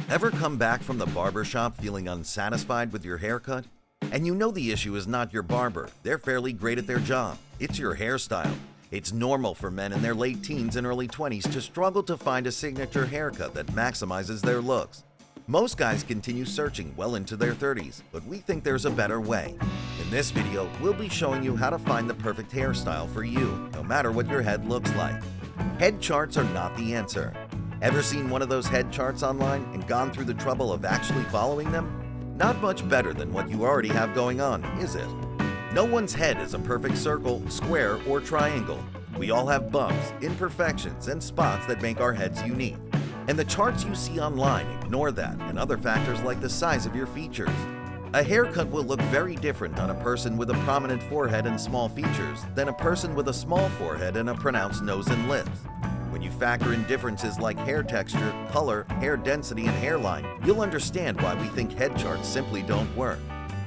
Ever come back from the barber shop feeling unsatisfied with your haircut? And you know the issue is not your barber. They're fairly great at their job. It's your hairstyle. It's normal for men in their late teens and early 20s to struggle to find a signature haircut that maximizes their looks. Most guys continue searching well into their 30s, but we think there's a better way. In this video, we'll be showing you how to find the perfect hairstyle for you, no matter what your head looks like. Head charts are not the answer. Ever seen one of those head charts online and gone through the trouble of actually following them? Not much better than what you already have going on, is it? No one's head is a perfect circle, square, or triangle. We all have bumps, imperfections, and spots that make our heads unique. And the charts you see online ignore that and other factors like the size of your features. A haircut will look very different on a person with a prominent forehead and small features than a person with a small forehead and a pronounced nose and lips. When you factor in differences like hair texture, color, hair density, and hairline, you'll understand why we think head charts simply don't work.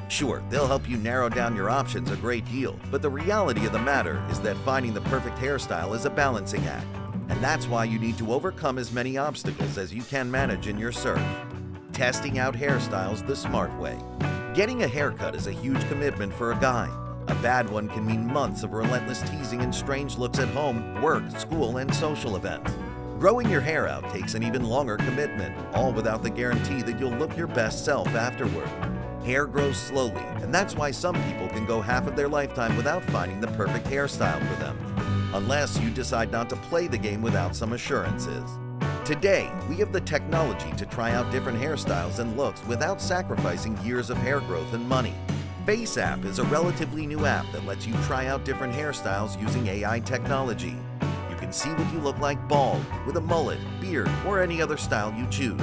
Sure, they'll help you narrow down your options a great deal, but the reality of the matter is that finding the perfect hairstyle is a balancing act, and that's why you need to overcome as many obstacles as you can manage in your search. Testing out hairstyles the smart way. Getting a haircut is a huge commitment for a guy. A bad one can mean months of relentless teasing and strange looks at home, work, school, and social events. Growing your hair out takes an even longer commitment, all without the guarantee that you'll look your best self afterward. Hair grows slowly, and that's why some people can go half of their lifetime without finding the perfect hairstyle for them, unless you decide not to play the game without some assurances. Today, we have the technology to try out different hairstyles and looks without sacrificing years of hair growth and money. FaceApp is a relatively new app that lets you try out different hairstyles using AI technology. You can see what you look like bald, with a mullet, beard, or any other style you choose.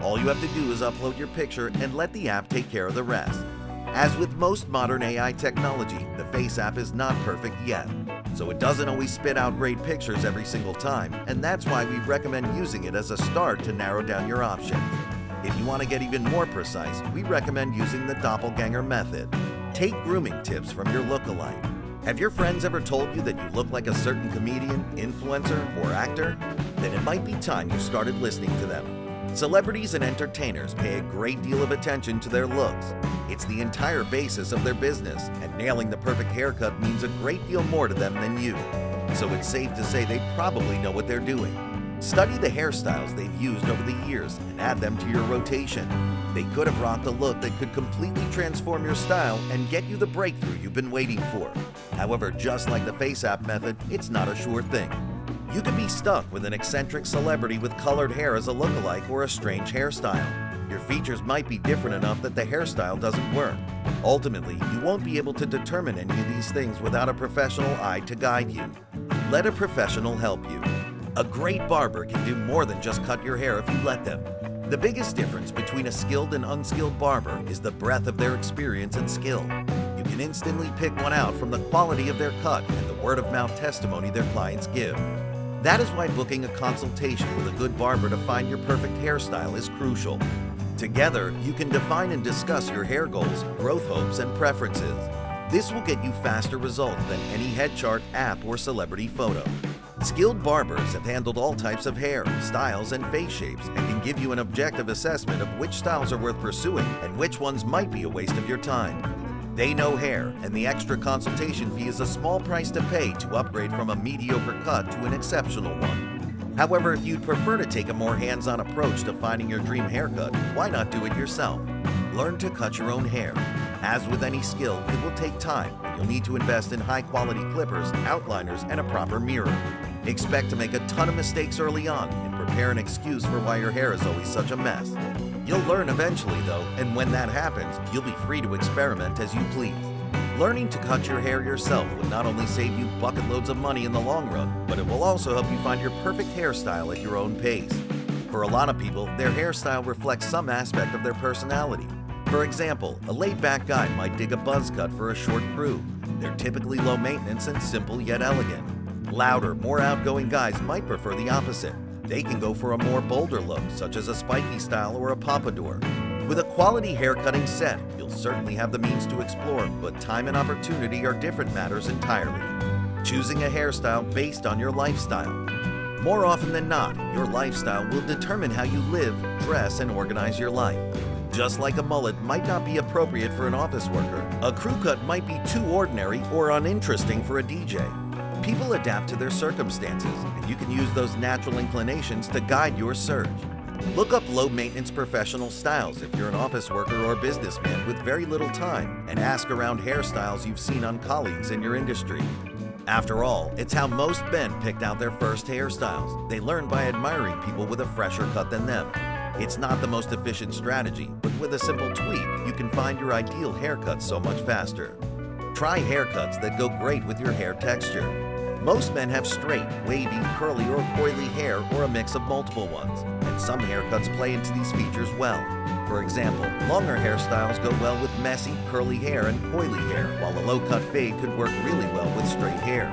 All you have to do is upload your picture and let the app take care of the rest. As with most modern AI technology, the FaceApp is not perfect yet, so it doesn't always spit out great pictures every single time, and that's why we recommend using it as a start to narrow down your options. If you want to get even more precise, we recommend using the doppelganger method. Take grooming tips from your look-alike. Have your friends ever told you that you look like a certain comedian, influencer, or actor? Then it might be time you started listening to them. Celebrities and entertainers pay a great deal of attention to their looks. It's the entire basis of their business, and nailing the perfect haircut means a great deal more to them than you. So it's safe to say they probably know what they're doing. Study the hairstyles they've used over the years and add them to your rotation. They could have rocked a look that could completely transform your style and get you the breakthrough you've been waiting for. However, just like the FaceApp method, it's not a sure thing. You could be stuck with an eccentric celebrity with colored hair as a lookalike or a strange hairstyle. Your features might be different enough that the hairstyle doesn't work. Ultimately, you won't be able to determine any of these things without a professional eye to guide you. Let a professional help you. A great barber can do more than just cut your hair if you let them. The biggest difference between a skilled and unskilled barber is the breadth of their experience and skill. You can instantly pick one out from the quality of their cut and the word-of-mouth testimony their clients give. That is why booking a consultation with a good barber to find your perfect hairstyle is crucial. Together, you can define and discuss your hair goals, growth hopes, and preferences. This will get you faster results than any head chart, app, or celebrity photo. Skilled barbers have handled all types of hair, styles, and face shapes and can give you an objective assessment of which styles are worth pursuing and which ones might be a waste of your time. They know hair, and the extra consultation fee is a small price to pay to upgrade from a mediocre cut to an exceptional one. However, if you'd prefer to take a more hands-on approach to finding your dream haircut, why not do it yourself? Learn to cut your own hair. As with any skill, it will take time, and you'll need to invest in high-quality clippers, outliners, and a proper mirror. Expect to make a ton of mistakes early on and prepare an excuse for why your hair is always such a mess. You'll learn eventually though, and when that happens, you'll be free to experiment as you please. Learning to cut your hair yourself will not only save you bucket loads of money in the long run, but it will also help you find your perfect hairstyle at your own pace. For a lot of people, their hairstyle reflects some aspect of their personality. For example, a laid-back guy might dig a buzz cut for a short crew. They're typically low maintenance and simple yet elegant. Louder, more outgoing guys might prefer the opposite. They can go for a more bolder look, such as a spiky style or a pompadour. With a quality haircutting set, you'll certainly have the means to explore, but time and opportunity are different matters entirely. Choosing a hairstyle based on your lifestyle. More often than not, your lifestyle will determine how you live, dress, and organize your life. Just like a mullet might not be appropriate for an office worker, a crew cut might be too ordinary or uninteresting for a DJ. People adapt to their circumstances, and you can use those natural inclinations to guide your search. Look up low-maintenance professional styles if you're an office worker or businessman with very little time, and ask around hairstyles you've seen on colleagues in your industry. After all, it's how most men picked out their first hairstyles. They learn by admiring people with a fresher cut than them. It's not the most efficient strategy, but with a simple tweak, you can find your ideal haircut so much faster. Try haircuts that go great with your hair texture. Most men have straight, wavy, curly, or coily hair, or a mix of multiple ones, and some haircuts play into these features well. For example, longer hairstyles go well with messy, curly hair and coily hair, while a low-cut fade could work really well with straight hair.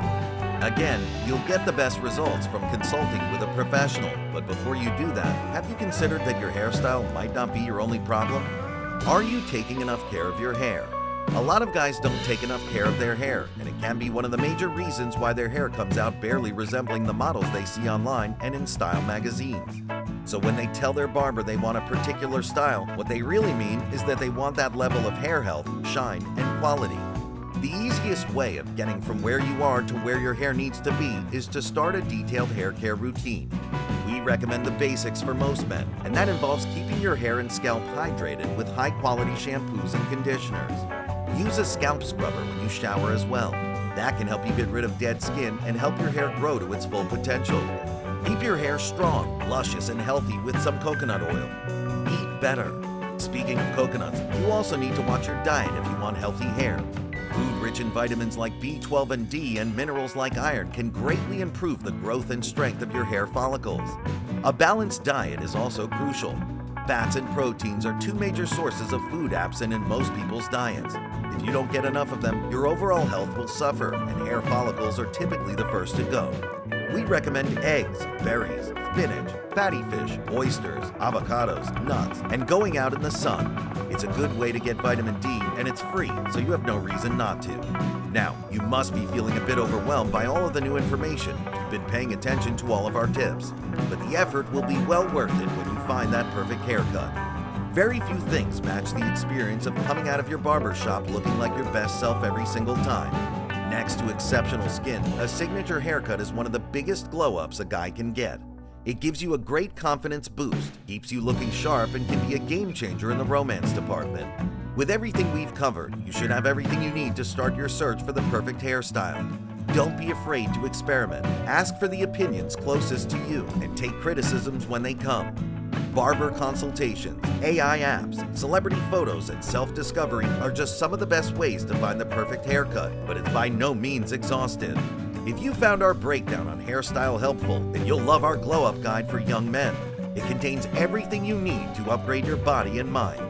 Again, you'll get the best results from consulting with a professional, but before you do that, have you considered that your hairstyle might not be your only problem? Are you taking enough care of your hair? A lot of guys don't take enough care of their hair, and it can be one of the major reasons why their hair comes out barely resembling the models they see online and in style magazines. So when they tell their barber they want a particular style, what they really mean is that they want that level of hair health, shine, and quality. The easiest way of getting from where you are to where your hair needs to be is to start a detailed hair care routine. We recommend the basics for most men, and that involves keeping your hair and scalp hydrated with high-quality shampoos and conditioners. Use a scalp scrubber when you shower as well. That can help you get rid of dead skin and help your hair grow to its full potential. Keep your hair strong, luscious, and healthy with some coconut oil. Eat better. Speaking of coconuts, you also need to watch your diet if you want healthy hair. Food rich in vitamins like B12 and D and minerals like iron can greatly improve the growth and strength of your hair follicles. A balanced diet is also crucial. Fats and proteins are two major sources of food absent in most people's diets. If you don't get enough of them, your overall health will suffer, and hair follicles are typically the first to go. We recommend eggs, berries, spinach, fatty fish, oysters, avocados, nuts, and going out in the sun. It's a good way to get vitamin D, and it's free, so you have no reason not to. Now, you must be feeling a bit overwhelmed by all of the new information. You've been paying attention to all of our tips, but the effort will be well worth it when you find that perfect haircut. Very few things match the experience of coming out of your barber shop looking like your best self every single time. Next to exceptional skin, a signature haircut is one of the biggest glow-ups a guy can get. It gives you a great confidence boost, keeps you looking sharp, and can be a game changer in the romance department. With everything we've covered, you should have everything you need to start your search for the perfect hairstyle. Don't be afraid to experiment. Ask for the opinions closest to you and take criticisms when they come. Barber consultations, AI apps, celebrity photos, and self-discovery are just some of the best ways to find the perfect haircut, but it's by no means exhaustive. If you found our breakdown on hairstyle helpful, then you'll love our glow-up guide for young men. It contains everything you need to upgrade your body and mind.